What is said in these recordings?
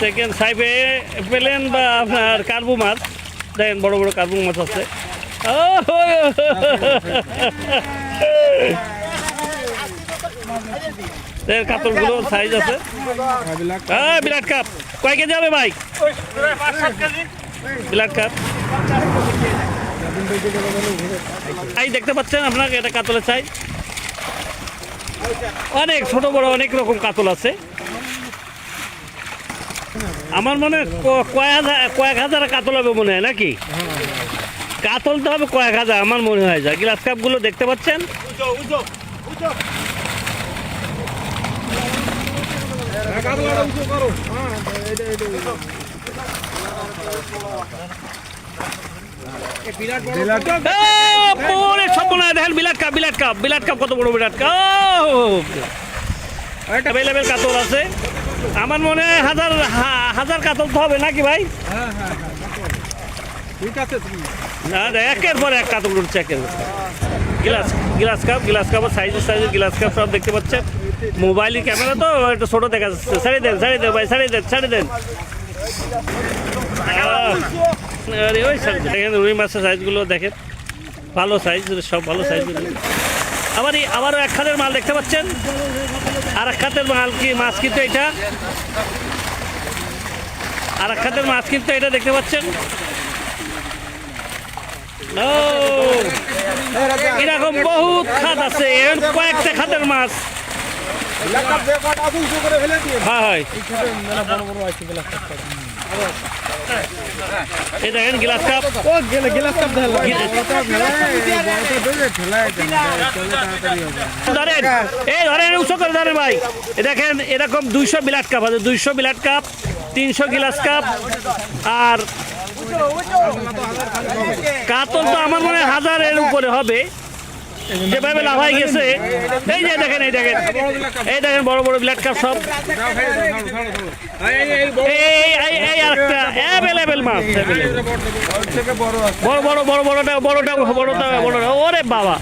Second সাইপে পেলেন বা আপনার কার্বু মাছ, দেখেন বড় বড় কার্বু মাছ আছে। কাতলগুলো সাইজ আছে। বিরাট কাপ কয় কেজি হবে ভাই? বিরাট কাপ এই দেখতে পাচ্ছেন আপনাকে, এটা কাতলের সাইজ। অনেক ছোট বড় অনেক রকম কাতল আছে। আমার মনে কয়েক হাজার কাতল হবে মনে হয়, নাকি? কাতল তো হবে কয়েক হাজার আমার মনে হয়। যা গ্লাস কাপগুলো দেখতে পাচ্ছেন, দেখেন বিলাট কাপ, বিলাট কাপ, বিলাট কাপ কত বড় বিলাট কাপ। অ্যাভেলেবেল কাতল আছে। আমার মনে হয় হাজার কাতল তো হবে, নাকি ভাই? একের পর এক কাতল উঠছে, একের গ্লাস কাপ সাইজের গ্লাস কাপ সব দেখতে পাচ্ছেন। মোবাইলের ক্যামেরা তো একটু ছোট দেখা যাচ্ছে। ছাড়ি দেন ভাই, ছাড়ি দেন। দেখেন রুই মাছের সাইজগুলো দেখেন, ভালো সাইজ, সব ভালো সাইজ। আবারও এক খাতের মাল দেখতে পাচ্ছেন। আর এক খাতের মাল কি মাছ কিন্তু এটা, আর এক খাতের মাছ কিন্তু এটা দেখতে পাচ্ছেন। এরকম বহুত খাত আছে, কয়েকটা খাতের মাছ। এই দেখেন গ্লাস কাপ, ধরেন উৎস করে ধরেন ভাই। দেখেন এরকম 200 বিলাট কাপ আছে, 200 বিলাট কাপ, 300 গ্লাস কাপ। আর কাতল তো আমার মনে হয় 1000-এর উপরে হবে, যেভাবে লাফাই গেছে। এই যে দেখেন, এই দেখেন বড় বড় বিলাট কাপ সব। এই আরেকটা অ্যাভেলেবেল মাছ, বড়টা। ওরে বাবা,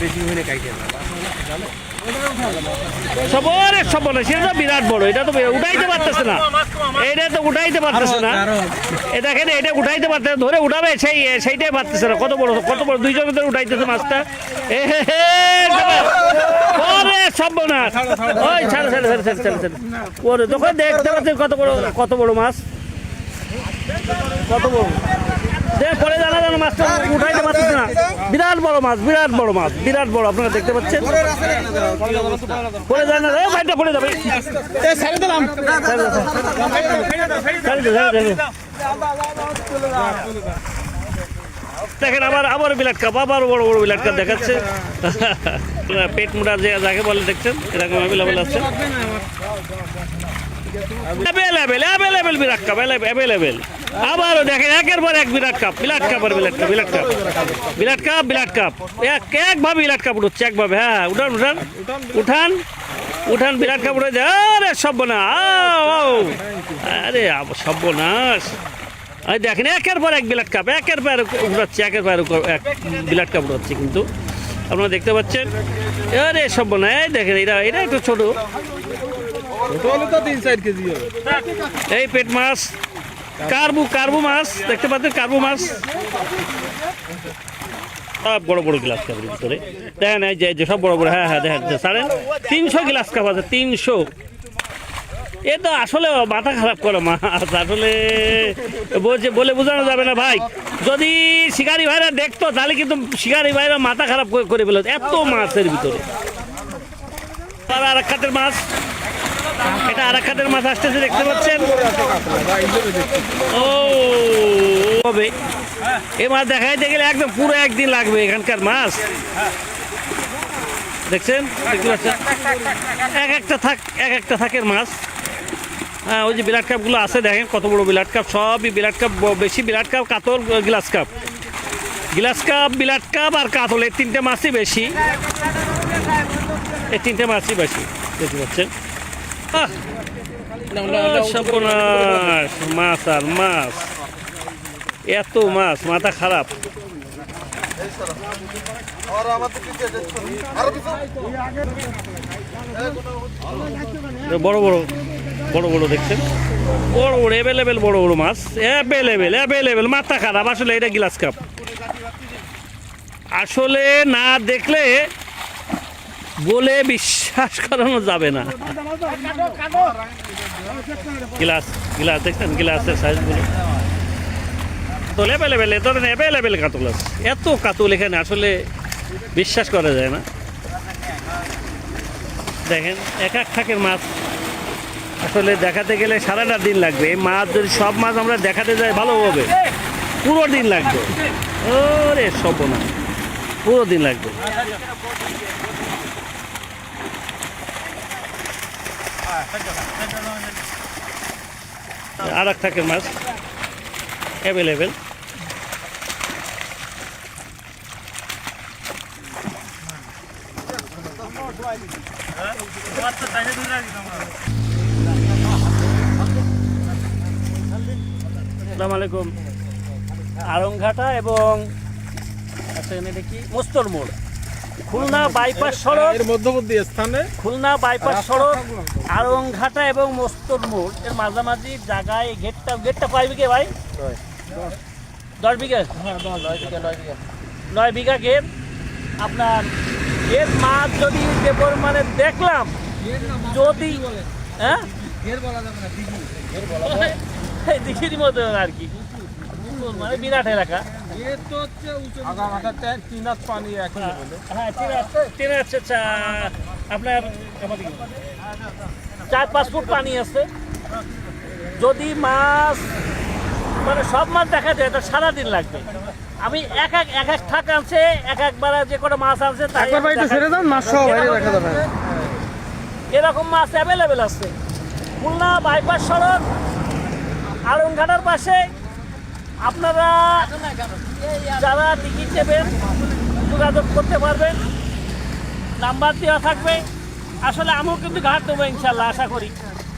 সব বলে সেটা তো বিরাট বড়। এটা তো উঠাইতে পারতেছে না, এটা দেখেন, এটা উঠাইতে পারতেছে, ধরে উঠাবে সেইটাই পারতেছে না। কত বড় 2 জনের ধরে উঠাইতেছে মাছটা। সব না ওই ছাড়, তখন দেখতে পাচ্ছেন কত বড় মাছ, কত বড়। পরে জানা মাছটা উঠাইতে পারতেছে না। বিরাট বড় মাছ, বিরাট বড়। আপনারা দেখতে পাচ্ছেন, পরে জানা ভাইটা পড়ে যাবে। দেখেন আবার বিলাট কাপ, আবার বড় বড় বিলাট কাপ দেখাচ্ছে। পেট মোটা যাকে বলে দেখছেন, এরকম অ্যাভেলেবেল আছে। অ্যাভেলেবেল বিরাট কাপ, অ্যাভেলেবেল। আবারও দেখেন একের পর এক বিরাট কাপ, বিলাট কাপ আর বিলাট কাপ। একভাবে বিলাট কাপ উঠছে, একভাবে। হ্যাঁ, উঠান বিরাট কাপ উঠে যায়। আরে সর্বনাশ। দেখেন একের পর এক বিলাট কাপ, একের পর উঠাচ্ছে, এক বিলাট কাপ উঠাচ্ছে। কিন্তু আপনারা দেখতে পাচ্ছেন, আরে সর্বনাশ। দেখেন এটা একটু ছোট, এই পেট মাছ, কার্বু মাছ দেখতে পাচ্ছেন, কার্বু মাছ সব বড় বড় গ্লাস কাপের ভিতরে। দেখেন এই যে সব বড় বড়। হ্যাঁ দেখেন, সাড়ে 300 গ্লাস কাপ আছে, 300। এ তো আসলে মাথা খারাপ করে মাছ, আসলে বলে বোঝানো যাবে না ভাই। যদি শিকারি ভাইরা দেখতো তাহলে কিন্তু শিকারি ভাইরা মাথা খারাপ করে ফেলত, এত মাছের ভিতরে। আর এক খাতের মাছ, এটা আর এক খাতের মাছ আসতেছে, দেখতে পাচ্ছেন। ও হবে এই মাছ দেখাইতে গেলে একদম পুরো একদিন লাগবে। এখানকার মাছ দেখছেন, দেখতে পাচ্ছেন, এক একটা থাকের মাছ। হ্যাঁ, ওই যে বিলাট কাপগুলো আছে, দেখেন কত বড় বিলাট কাপ। সবই বিলাট কাপ, বেশি বিলাট কাপ, কাতল, গ্লাস কাপ, বিলাট কাপ আর কাতল, এই 3টে মাছই বেশি, দেখতে পাচ্ছেন। মাছ আর মাছ, এত মাছ, মাথা খারাপ। বড় বড় বড় বড় দেখছেন, বড় বড় অ্যাভেলেবেল বড় বড় মাছ, অ্যাভেলেবেল অ্যাভেলেবেল। মাথা খারাপ আসলে, এটা গ্লাস কাপ আসলে না দেখলে বলে বিশ্বাস করানো যাবে না। গ্লাস গ্লাস দেখছেন, গ্লাসের সাইজগুলো তো অ্যাভেলেবেল, এ ধরেন অ্যাভেলেবেল কাতল আছে। এত কাতল এখানে আসলে বিশ্বাস করা যায় না। দেখেন এক এক থাকের মাছ আসলে দেখাতে গেলে সারাটা দিন লাগবে। এই মাছ যদি সব মাছ আমরা দেখাতে যাই ভালো হবে, পুরো দিন লাগবে। ওরে সব না, পুরো দিন লাগবে। আর এক থাকের মাছ অ্যাভেলেবেল। আসসালামু আলাইকুম। আরংঘাটা এবং এটা কি মোস্তর মোড়, খুলনা বাইপাস সড়ক এর মধ্যবর্তী স্থানে, খুলনা বাইপাস সড়ক আরংঘাটা এবং মোস্তর মোড় এর মাঝামাঝি জায়গায় গেটটা কয় বিঘে ভাই? 10 বিঘা। 9 বিঘা গেট। আপনার এর মাছ যদি যে পরিমাণে দেখলাম, যদি হ্যাঁ দিঘির মতো আর কি, মানে বিরাট এলাকা। আপনার 4-5 ফুট পানি আছে। যদি মাছ মানে সব মাছ দেখা যায়, এটা সারাদিন লাগবে। আমি এক এক থাক আনছে, একবার যে কোনো মাছ আনছে এরকম মাছ অ্যাভেলেবেল আছে। খুলনা বাইপাস সড়ক আরংঘাটার পাশে আপনারা যারা টিকিট নেবেন যোগাযোগ করতে পারবেন, নাম্বার দেওয়া থাকবে। আসলে আমিও কিন্তু ঘাট দেবো ইনশাল্লাহ, আশা করি।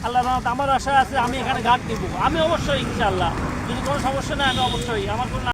আল্লাহ রহমত আমার আশা আছে আমি এখানে ঘাট দেবো। আমি অবশ্যই ইনশাল্লাহ, যদি কোনো সমস্যা নেই আমি অবশ্যই আমার কোনো